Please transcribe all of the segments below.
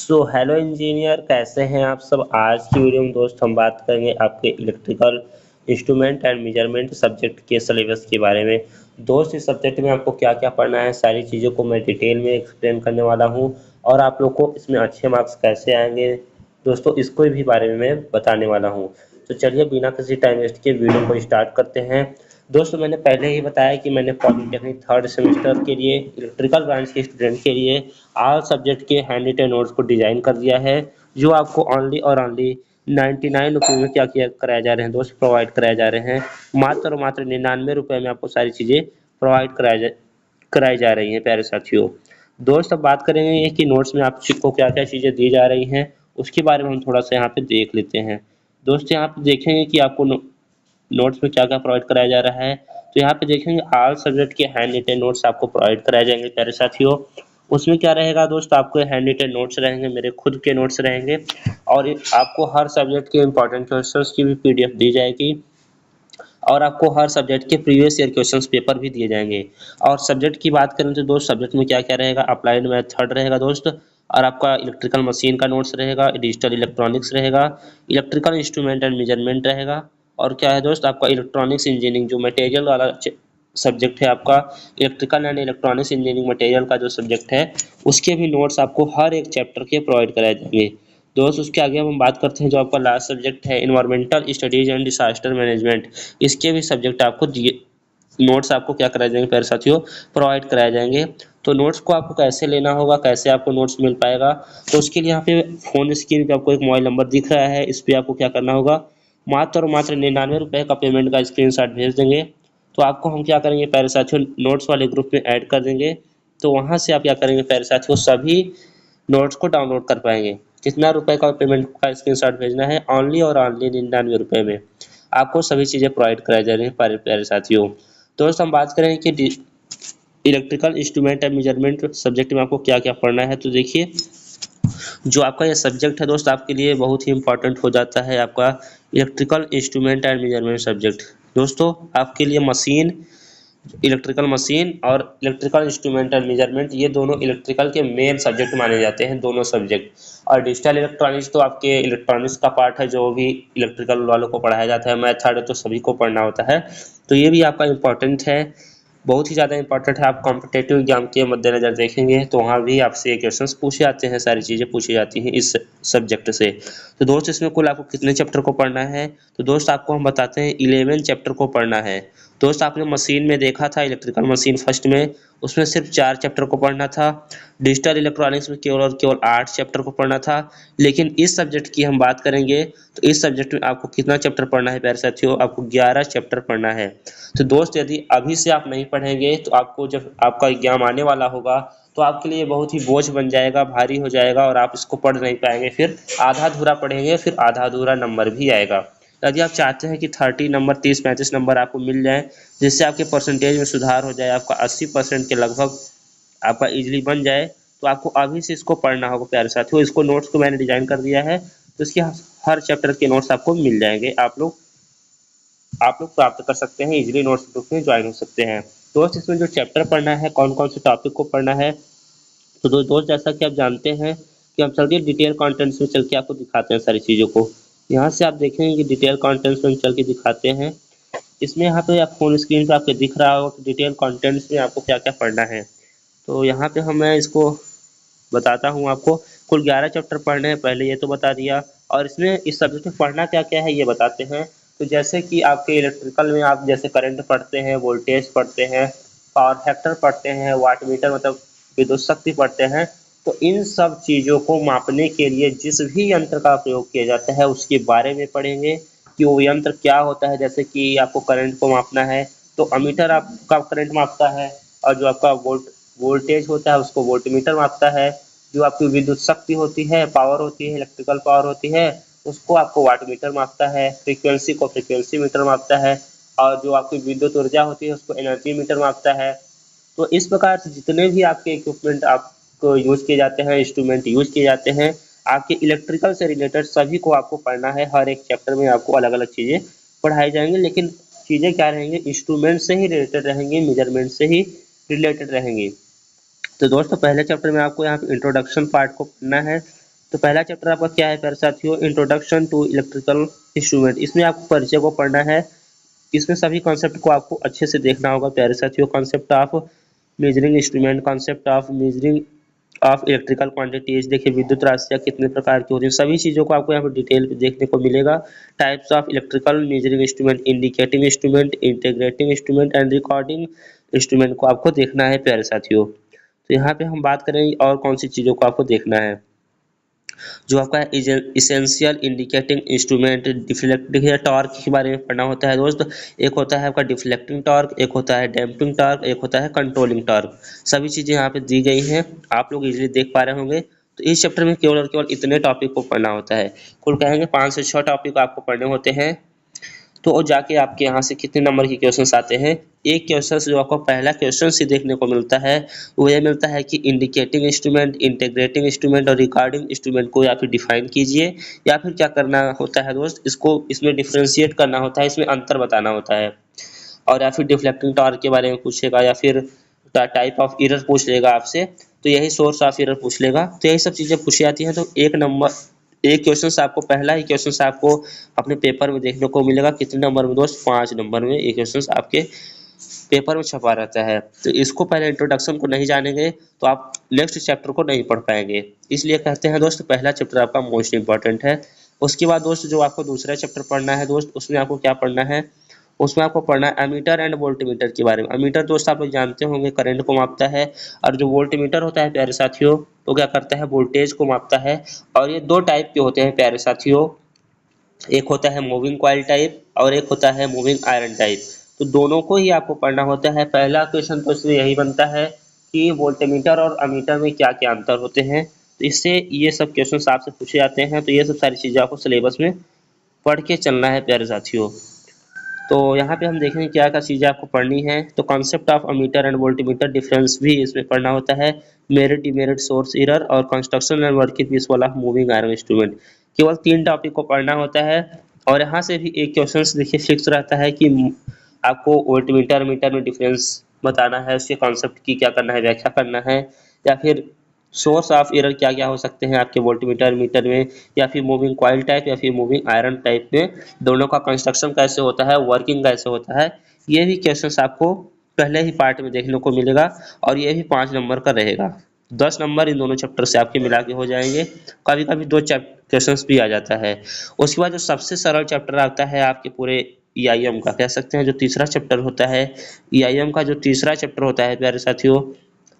Hello engineer, कैसे हैं आप सब। आज की वीडियो में दोस्त हम बात करेंगे आपके electrical instrument and measurement subject के सिलेबस के बारे में। दोस्त इस सब्जेक्ट में आपको क्या क्या पढ़ना है, सारी चीज़ों को मैं डिटेल में एक्सप्लेन करने वाला हूं और आप लोग को इसमें अच्छे मार्क्स कैसे आएंगे दोस्तों, इसको भी बारे में मैं बताने वाला हूँ। तो चलिए बिना किसी टाइम वेस्ट के वीडियो को स्टार्ट करते हैं। दोस्तों मैंने पहले ही बताया कि मैंने पॉलिटेक्निक थर्ड सेमेस्टर के लिए इलेक्ट्रिकल ब्रांच के स्टूडेंट के लिए ऑल सब्जेक्ट के हैंड रिटन नोट्स को डिजाइन कर दिया है, जो आपको ओनली और ओनली 99 रुपये में क्या किया कराए जा रहे हैं दोस्त, प्रोवाइड कराए जा रहे हैं। मात्र और मात्र 99 रुपये में आपको सारी चीज़ें प्रोवाइड कराई जा रही हैं प्यारे साथियों। दोस्त अब बात करेंगे कि नोट्स में आपको क्या क्या चीज़ें दी जा रही हैं, उसके बारे में हम थोड़ा सा यहाँ पे देख लेते हैं। दोस्त यहाँ पे देखेंगे कि आपको नोट्स में क्या क्या प्रोवाइड कराया जा रहा है। तो यहाँ पे देखेंगे ऑल सब्जेक्ट के हैंड रिटन नोट्स आपको प्रोवाइड कराए जाएंगे प्यारे साथियों। उसमें क्या रहेगा दोस्त, आपको हैंड रिटन नोट्स रहेंगे, मेरे खुद के नोट्स रहेंगे और आपको हर सब्जेक्ट के इंपॉर्टेंट क्वेश्चंस की भी पीडीएफ दी जाएगी और आपको हर सब्जेक्ट के प्रीवियस ईयर क्वेश्चंस पेपर भी दिए जाएंगे। और सब्जेक्ट की बात करें तो दोस्त सब्जेक्ट में क्या क्या रहेगा, अप्लाइड मैथ थर्ड रहेगा दोस्त, और आपका इलेक्ट्रिकल मशीन का नोट्स रहेगा, डिजिटल इलेक्ट्रॉनिक्स रहेगा, इलेक्ट्रिकल इंस्ट्रूमेंट एंड मेजरमेंट रहेगा, और क्या है दोस्त आपका इलेक्ट्रॉनिक्स इंजीनियरिंग जो मटेरियल वाला सब्जेक्ट है आपका, electrical and electronics engineering material का जो सब्जेक्ट है उसके भी नोट्स आपको हर एक चैप्टर के प्रोवाइड कराए जाएंगे दोस्त। उसके आगे हम बात करते हैं जो आपका लास्ट सब्जेक्ट है environmental studies and disaster management, इसके भी सब्जेक्ट आपको दिए नोट्स आपको क्या कराए जाएंगे प्यारे साथियों, प्रोवाइड कराए जाएंगे। तो नोट्स को आपको कैसे लेना होगा, कैसे आपको नोट्स मिल पाएगा, तो उसके लिए यहाँ पे फोन स्क्रीन पे आपको एक मोबाइल नंबर दिख रहा है, इस पर आपको क्या करना होगा, मात्र और मात्र 99 रुपये का पेमेंट का स्क्रीनशॉट भेज देंगे। तो आपको हम क्या करेंगे प्यारे साथियों, नोट्स वाले ग्रुप में ऐड कर देंगे। तो वहाँ से आप क्या करेंगे प्यारे साथियों, सभी नोट्स को डाउनलोड कर पाएंगे। कितना रुपए का पेमेंट का स्क्रीनशॉट भेजना है, ओनली और ओनली 99 रुपये में आपको सभी चीज़ें प्रोवाइड कराई जा रही हैं प्यारे प्यारे साथियों। दोस्त हम बात करें कि electrical instrument and measurement subject में आपको क्या क्या पढ़ना है। तो देखिए जो आपका ये सब्जेक्ट है दोस्त आपके लिए बहुत ही इंपॉर्टेंट हो जाता है, आपका electrical instrument and measurement subject. दोस्तों आपके लिए मशीन, इलेक्ट्रिकल मशीन और इलेक्ट्रिकल इंस्ट्रूमेंट एंड मेजरमेंट ये दोनों इलेक्ट्रिकल के मेन सब्जेक्ट माने जाते हैं, दोनों सब्जेक्ट। और डिजिटल इलेक्ट्रॉनिक्स तो आपके इलेक्ट्रॉनिक्स का पार्ट है, जो भी इलेक्ट्रिकल वालों को पढ़ाया जाता है, मैथ थर्ड तो सभी को पढ़ना होता है। तो ये भी आपका इम्पोर्टेंट है, बहुत ही ज़्यादा इंपॉर्टेंट है। आप कॉम्पिटेटिव एग्जाम के मद्देनजर देखेंगे तो वहाँ भी आपसे ये क्वेश्चंस पूछे जाते हैं, सारी चीज़ें पूछी जाती हैं इस सब्जेक्ट से। तो दोस्त इसमें कुल आपको कितने चैप्टर को पढ़ना है, तो दोस्त आपको हम बताते हैं 11 चैप्टर को पढ़ना है। दोस्त आपने मशीन में देखा था, इलेक्ट्रिकल मशीन फर्स्ट में, उसमें सिर्फ 4 चैप्टर को पढ़ना था। डिजिटल इलेक्ट्रॉनिक्स में केवल और केवल 8 चैप्टर को पढ़ना था। लेकिन इस सब्जेक्ट की हम बात करेंगे तो इस सब्जेक्ट में आपको कितना चैप्टर पढ़ना है प्यारे साथियों, आपको 11 चैप्टर पढ़ना है। तो दोस्त यदि अभी से आप नहीं पढ़ेंगे तो आपको जब आपका एग्जाम आने वाला होगा तो आपके लिए बहुत ही बोझ बन जाएगा, भारी हो जाएगा और आप इसको पढ़ नहीं पाएंगे, फिर आधा अधूरा पढ़ेंगे, फिर आधा अधूरा नंबर भी आएगा। यदि आप चाहते हैं कि 30 नंबर 30-35 नंबर आपको मिल जाए, जिससे आपके परसेंटेज में सुधार हो जाए, आपका 80% के लगभग आपका इजीली बन जाए, तो आपको अभी से इसको पढ़ना होगा प्यारे साथियों। इसको नोट्स को मैंने डिजाइन कर दिया है, तो इसके हर चैप्टर के नोट्स आपको मिल जाएंगे, आप लोग प्राप्त कर सकते हैं, इजीली नोट्स ग्रुप में ज्वाइन हो सकते हैं। दोस्त इसमें जो चैप्टर पढ़ना है, कौन कौन से टॉपिक को पढ़ना है, तो दोस्त जैसा कि आप जानते हैं कि हम चलते डिटेल कंटेंट्स में चल के आपको दिखाते हैं सारी चीज़ों को। यहाँ से आप देखेंगे कि डिटेल कंटेंट्स में हम चल के दिखाते हैं। इसमें यहाँ पे आप फोन स्क्रीन पे आपको दिख रहा होगा कि डिटेल कंटेंट्स में आपको क्या क्या पढ़ना है। तो यहाँ पे मैं इसको बताता हूँ आपको। कुल 11 चैप्टर पढ़ने हैं, पहले ये तो बता दिया, और इसमें इस सब्जेक्ट में पढ़ना क्या क्या है ये बताते हैं। तो जैसे कि आपके इलेक्ट्रिकल में आप जैसे करंट पढ़ते हैं, वोल्टेज पढ़ते हैं, पावर फैक्टर पढ़ते हैं, वाट मीटर मतलब विद्युत शक्ति पढ़ते हैं। तो इन सब चीज़ों को मापने के लिए जिस भी यंत्र का प्रयोग किया जाता है उसके बारे में पढ़ेंगे कि वो यंत्र क्या होता है। जैसे कि आपको करंट को मापना है तो अमीटर आपका करंट मापता है, और जो आपका वोल्टेज होता है उसको वोल्टमीटर मापता है। जो आपकी विद्युत शक्ति होती है, पावर होती है, इलेक्ट्रिकल पावर होती है, उसको आपको वाट मीटर मापता है। फ्रीक्वेंसी को फ्रीक्वेंसी मीटर मापता है, और जो आपकी विद्युत ऊर्जा होती है उसको एनर्जी मीटर मापता है। तो इस प्रकार से जितने भी आपके इक्विपमेंट आपको यूज किए जाते हैं, इंस्ट्रूमेंट यूज किए जाते हैं, आपके इलेक्ट्रिकल से रिलेटेड सभी को आपको पढ़ना है। हर एक चैप्टर में आपको अलग अलग चीज़ें पढ़ाई जाएंगी, लेकिन चीज़ें क्या रहेंगी, इंस्ट्रूमेंट से ही रिलेटेड रहेंगी, मेजरमेंट से ही रिलेटेड रहेंगी। तो दोस्तों पहले चैप्टर में आपको यहाँ पे इंट्रोडक्शन पार्ट को पढ़ना है। तो पहला चैप्टर आपका क्या है प्यारे साथियों, इंट्रोडक्शन टू इलेक्ट्रिकल इंस्ट्रूमेंट। इसमें आपको परिचय को पढ़ना है। इसमें सभी कॉन्सेप्ट को आपको अच्छे से देखना होगा प्यारे साथियों। Concept of measuring instrument, concept of measuring of electrical quantities, देखिए विद्युत राशियाँ कितने प्रकार की होती हैं, सभी चीज़ों को आपको यहाँ पर डिटेल में देखने को मिलेगा। Types of electrical measuring instrument, indicating instrument, integrating instrument and recording instrument को आपको देखना है प्यारे साथियों। तो यहाँ पे हम बात करेंगे और कौन सी चीज़ों को आपको देखना है। जो आपका essential indicating instrument, deflecting torque के बारे में पढ़ना होता है दोस्त। एक होता है आपका डिफ्लेक्टिंग टॉर्क, एक होता है डैम्पिंग टॉर्क, एक होता है कंट्रोलिंग टॉर्क। सभी चीज़ें यहाँ पे दी गई हैं, आप लोग इजीली देख पा रहे होंगे। तो इस चैप्टर में केवल और केवल इतने टॉपिक को पढ़ना होता है। कुल कहेंगे 5 से 6 टॉपिक आपको पढ़ने होते हैं। तो और जाके आपके यहाँ से कितने नंबर के क्वेश्चंस आते हैं। एक क्वेश्चन जो आपको पहला क्वेश्चन से देखने को मिलता है वो ये मिलता है कि इंडिकेटिंग इंस्ट्रूमेंट, इंटीग्रेटिंग इंस्ट्रूमेंट और रिकॉर्डिंग इंस्ट्रूमेंट को या फिर डिफाइन कीजिए, या फिर क्या करना होता है दोस्त, इसको इसमें डिफ्रेंशिएट करना होता है, इसमें अंतर बताना होता है। और या फिर डिफ्लेक्टिंग टॉर्क के बारे में पूछेगा, या फिर टाइप ऑफ एरर पूछ लेगा आपसे, तो यही सोर्स ऑफ एरर पूछ लेगा। तो यही सब चीज़ें पूछी जाती हैं। तो एक क्वेश्चन आपको, पहला ही क्वेश्चन आपको अपने पेपर में देखने को मिलेगा। कितने नंबर में दोस्त, 5 नंबर में ये क्वेश्चन आपके पेपर में छपा रहता है। तो इसको पहले इंट्रोडक्शन को नहीं जानेंगे तो आप नेक्स्ट चैप्टर को नहीं पढ़ पाएंगे। इसलिए कहते हैं दोस्त पहला चैप्टर आपका मोस्ट इंपॉर्टेंट है। उसके बाद दोस्त जो आपको दूसरा चैप्टर पढ़ना है दोस्त, उसमें आपको क्या पढ़ना है, उसमें आपको पढ़ना है एमीटर एंड वोल्टमीटर के बारे में। एमीटर दोस्त आप लोग जानते होंगे करंट को मापता है, और जो वोल्टमीटर होता है प्यारे साथियों वो क्या करता है, वोल्टेज को मापता है। और ये दो टाइप के होते हैं प्यारे साथियों, एक होता है मूविंग कॉइल टाइप और एक होता है मूविंग आयरन टाइप। तो दोनों को ही आपको पढ़ना होता है। पहला क्वेश्चन तो इसमें यही बनता है कि वोल्टमीटर और अमीटर में क्या क्या अंतर होते हैं। तो इससे ये सब क्वेश्चन आपसे पूछे जाते हैं। तो ये सब सारी चीज़ें आपको सिलेबस में पढ़ के चलना है प्यारे साथियों। तो यहाँ पे हम देखेंगे क्या क्या चीज़ें आपको पढ़नी है। तो concept of ammeter and voltmeter difference भी इसमें पढ़ना होता है। मेरिट डिमेरिट सोर्स एरर और कंस्ट्रक्शन एंड वर्किंग पीस वाला मूविंग आयरन इंस्ट्रूमेंट, केवल 3 टॉपिक को पढ़ना होता है। और यहाँ से भी एक क्वेश्चन देखिए फिक्स रहता है कि आपको वोल्टमीटर मीटर में डिफरेंस बताना है, उसके कॉन्सेप्ट की क्या करना है, व्याख्या करना है, या फिर सोर्स ऑफ एरर क्या क्या हो सकते हैं आपके वोल्टमीटर मीटर में, या फिर मूविंग कॉइल टाइप या फिर मूविंग आयरन टाइप में, दोनों का कंस्ट्रक्शन कैसे होता है, वर्किंग कैसे होता है। ये भी क्वेश्चन आपको पहले ही पार्ट में देखने को मिलेगा, और ये भी 5 नंबर का रहेगा। 10 नंबर इन दोनों चैप्टर से आपके मिला के हो जाएंगे। कभी कभी 2 क्वेश्चन भी आ जाता है। उसके बाद जो सबसे सरल चैप्टर आता है आपके पूरे EIM का, कह सकते हैं जो तीसरा चैप्टर होता है, EIM का जो तीसरा चैप्टर होता है प्यारे साथियों,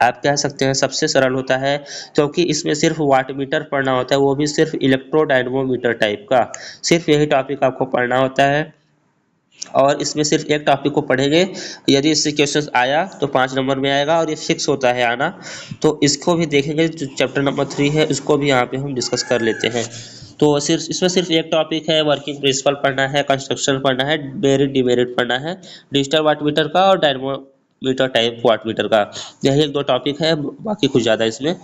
आप कह सकते हैं सबसे सरल होता है, क्योंकि इसमें सिर्फ वाट मीटर पढ़ना होता है, वो भी सिर्फ इलेक्ट्रोडायनमोमीटर टाइप का। सिर्फ यही टॉपिक आपको पढ़ना होता है, और इसमें सिर्फ एक टॉपिक को पढ़ेंगे। यदि इससे क्वेश्चन आया तो 5 नंबर में आएगा, और ये फिक्स होता है आना। तो इसको भी देखेंगे। जो चैप्टर नंबर 3 है उसको भी यहाँ पे हम डिस्कस कर लेते हैं। तो सिर्फ इसमें सिर्फ एक टॉपिक है, वर्किंग प्रिंसिपल पढ़ना है, कंस्ट्रक्शन पढ़ना है, मेरिट डिमेरिट पढ़ना है, डिजिटल वाट मीटर का और डायनमोमीटर टाइप वाट मीटर का। यही 1-2 टॉपिक है, बाकी कुछ ज़्यादा इसमें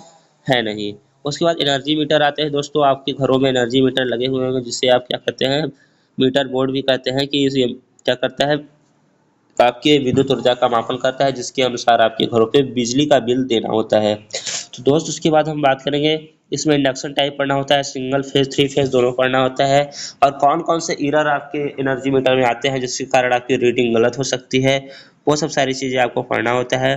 है नहीं। उसके बाद एनर्जी मीटर आते हैं दोस्तों। आपके घरों में एनर्जी मीटर लगे हुए होंगे, जिससे आप क्या कहते हैं, मीटर बोर्ड भी कहते हैं, कि इसे क्या करता है, आपके विद्युत ऊर्जा का मापन करता है, जिसके अनुसार आपके घरों पे बिजली का बिल देना होता है। तो दोस्त उसके बाद हम बात करेंगे, इसमें इंडक्शन टाइप पढ़ना होता है, सिंगल फेज 3 फेज दोनों पढ़ना होता है, और कौन कौन से एरर आपके एनर्जी मीटर में आते हैं जिसके कारण आपकी रीडिंग गलत हो सकती है, वो सब सारी चीज़ें आपको पढ़ना होता है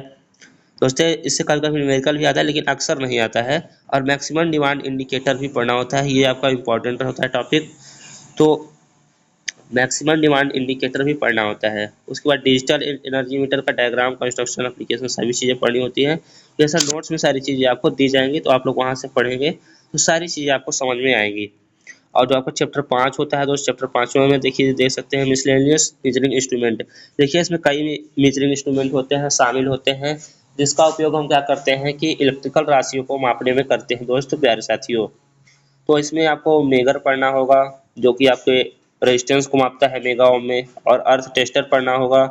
दोस्तों। इससे कभी कभी न्यूमेरिकल भी आता है, लेकिन अक्सर नहीं आता है। और मैक्सिमम डिमांड इंडिकेटर भी पढ़ना होता है, ये आपका इंपॉर्टेंट होता है टॉपिक। तो मैक्सिमम डिमांड इंडिकेटर भी पढ़ना होता है। उसके बाद डिजिटल एनर्जी मीटर का डायग्राम, कंस्ट्रक्शन, एप्लीकेशन, सभी चीज़ें पढ़नी होती हैं। ये सब नोट्स में सारी चीज़ें आपको दी जाएंगी, तो आप लोग वहाँ से पढ़ेंगे तो सारी चीज़ें आपको समझ में आएंगी। और जो आपका चैप्टर 5 होता है दोस्त, चैप्टर 5 में देखिए देख सकते हैं मिसलेनियस मेजरिंग इंस्ट्रूमेंट। देखिए इसमें कई मेजरिंग इंस्ट्रूमेंट होते हैं, शामिल होते हैं, जिसका उपयोग हम क्या करते हैं कि इलेक्ट्रिकल राशियों को मापने में करते हैं दोस्त प्यारे साथियों। तो इसमें आपको मेगर पढ़ना होगा, जो कि आपके रेजिस्टेंस को मापता है मेगा ओम में, और अर्थ टेस्टर पढ़ना होगा,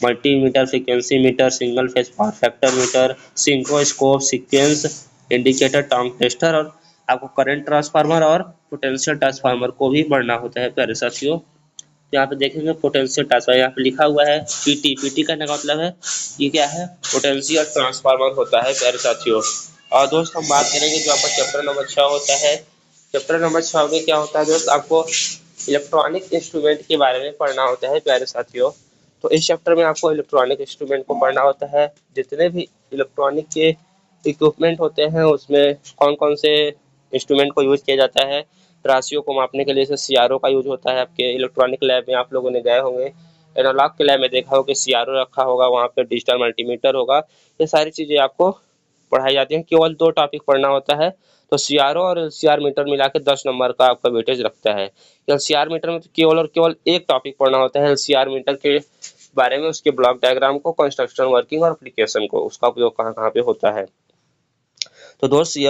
multimeter, frequency meter, single phase power factor meter, synchroscope, sequence indicator, tong tester, और आपको करंट ट्रांसफार्मर और पोटेंशियल ट्रांसफार्मर को भी पढ़ना होता है प्यारे साथियों। यहाँ पे देखेंगे पोटेंशियल ट्रांसफार्मर, यहाँ पे लिखा हुआ है पीटी। पीटी कहने का मतलब है ये क्या है, पोटेंशियल ट्रांसफार्मर होता है प्यारे साथियों। और दोस्त हम बात करेंगे जो आपका चैप्टर नंबर 6 होता है, चैप्टर नंबर 6 में क्या होता है दोस्त, आपको इलेक्ट्रॉनिक इंस्ट्रूमेंट के बारे में पढ़ना होता है प्यारे साथियों। तो इस चैप्टर में आपको इलेक्ट्रॉनिक इंस्ट्रूमेंट को पढ़ना होता है। जितने भी इलेक्ट्रॉनिक के इक्विपमेंट होते हैं उसमें कौन कौन से इंस्ट्रूमेंट को यूज किया जाता है। राशियों को मापने के लिए जैसे सीआरओ का यूज होता है। आपके इलेक्ट्रॉनिक लैब में आप लोगों ने गए होंगे, एनालॉग के लैब में देखा होगा सीआरओ रखा होगा, वहाँ पे डिजिटल मल्टीमीटर होगा। ये सारी चीजें आपको पढ़ाई जाती हैं। केवल 2 टॉपिक पढ़ना होता है। तो सीआरओ और एलसीआर मीटर मिला के 10 नंबर का आपका वेटेज रखता है। एलसीआर मीटर में तो केवल और केवल एक टॉपिक पढ़ना होता है एलसीआर मीटर के बारे में, उसके ब्लॉक डायग्राम को, कंस्ट्रक्शन वर्किंग और एप्लीकेशन को, उसका उपयोग कहाँ कहाँ पे होता है। तो दोस्त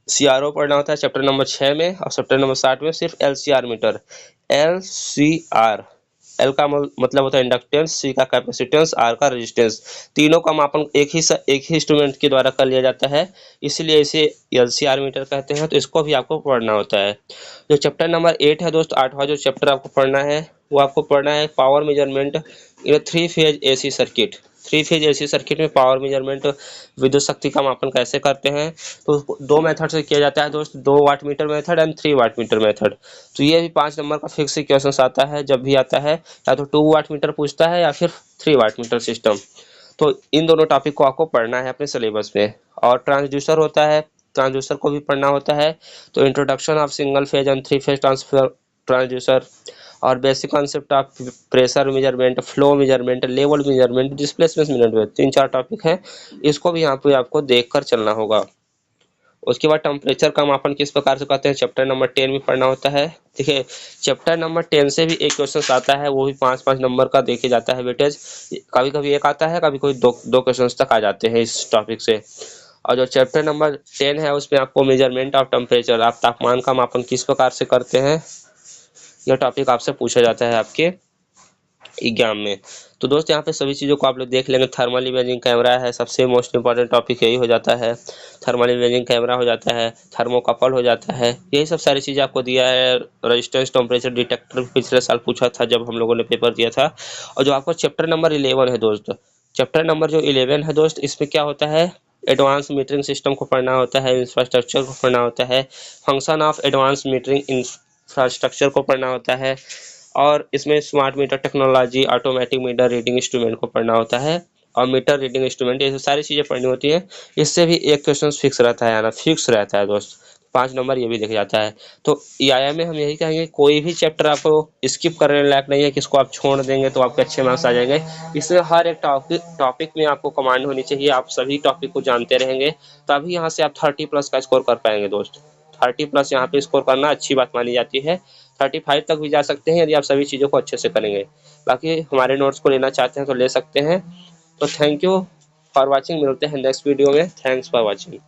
सीआरओ पढ़ना होता है चैप्टर नंबर 6 में, और चैप्टर नंबर 7 में सिर्फ एलसीआर मीटर। एलसीआर, एल का मतलब होता है इंडक्टेंस, सी का कैपेसिटेंस, आर का रेजिस्टेंस। तीनों का मापन एक ही इंस्ट्रूमेंट के द्वारा कर लिया जाता है, इसलिए इसे एलसीआर मीटर कहते हैं। तो इसको भी आपको पढ़ना होता है। जो चैप्टर नंबर 8 है दोस्त, 8वां जो चैप्टर आपको पढ़ना है वो आपको पढ़ना है पावर मेजरमेंट इन 3 phase AC circuit. 3 phase AC circuit में पावर मेजरमेंट, विद्युत शक्ति का मापन कैसे करते हैं। तो 2 मेथड से किया जाता है दोस्त, 2 watt meter method and 3 watt meter method. तो ये भी 5 नंबर का फिक्स क्वेश्चन आता है। जब भी आता है या तो 2 वाट मीटर पूछता है या फिर 3 वाट मीटर सिस्टम। तो इन दोनों टॉपिक को आपको पढ़ना है अपने सिलेबस में। और ट्रांसड्यूसर होता है, ट्रांसड्यूसर को भी पढ़ना होता है। तो introduction of single phase and 3 phase transducer, और basic concept of pressure measurement, flow measurement, level measurement, displacement measurement, 3-4 topic है। इसको भी यहाँ पे आपको देखकर चलना होगा। उसके बाद टेम्परेचर का मापन किस प्रकार से करते हैं, चैप्टर नंबर 10 में पढ़ना होता है। देखिए चैप्टर नंबर 10 से भी एक क्वेश्चन आता है, वो भी 5-5 नंबर का देखे जाता है वेटेज। कभी कभी एक आता है, कभी कोई दो क्वेश्चन तक आ जाते हैं इस टॉपिक से। और जो चैप्टर नंबर 10 है उसमें आपको मेजरमेंट ऑफ टेम्परेचर, आप तापमान का मापन किस प्रकार से करते हैं, यह टॉपिक आपसे पूछा जाता है आपके एग्जाम में। तो दोस्त यहाँ पे सभी चीज़ों को आप लोग देख लेंगे। थर्मल इमेजिंग कैमरा है, सबसे मोस्ट इंपॉर्टेंट टॉपिक यही हो जाता है। थर्मल इमेजिंग कैमरा हो जाता है, थर्मोकपल हो जाता है, यही सब सारी चीज़ें आपको दिया है। रजिस्टेंस टेम्परेचर डिटेक्टर पिछले साल पूछा था जब हम लोगों ने पेपर दिया था। और जो आपको चैप्टर नंबर 11 है दोस्त, चैप्टर नंबर जो 11 है दोस्त, इसमें क्या होता है, एडवांस मीटरिंग सिस्टम को पढ़ना होता है, इंफ्रास्ट्रक्चर को पढ़ना होता है, function of advance metering infrastructure को पढ़ना होता है, और इसमें smart meter technology, automatic meter reading instrument को पढ़ना होता है, और मीटर रीडिंग इंस्ट्रूमेंट, ये सारी चीज़ें पढ़नी होती हैं। इससे भी एक क्वेश्चन फिक्स रहता है, यानी फिक्स रहता है दोस्त। 5 नंबर ये भी देखा जाता है। तो EIM में हम यही कहेंगे, कोई भी चैप्टर आपको स्किप करने लायक नहीं है, किसको आप छोड़ देंगे तो आपके अच्छे मार्क्स आ जाएंगे। इसमें हर एक टॉपिक में आपको कमांड होनी चाहिए, आप सभी टॉपिक को जानते रहेंगे, तभी यहाँ से आप 30+ का स्कोर कर पाएंगे दोस्त। 30+ यहाँ पे स्कोर करना अच्छी बात मानी जाती है। 35 तक भी जा सकते हैं यदि आप सभी चीज़ों को अच्छे से करेंगे। बाकी हमारे नोट्स को लेना चाहते हैं तो ले सकते हैं। तो थैंक यू फॉर वॉचिंग, मिलते हैं नेक्स्ट वीडियो में। Thanks for watching.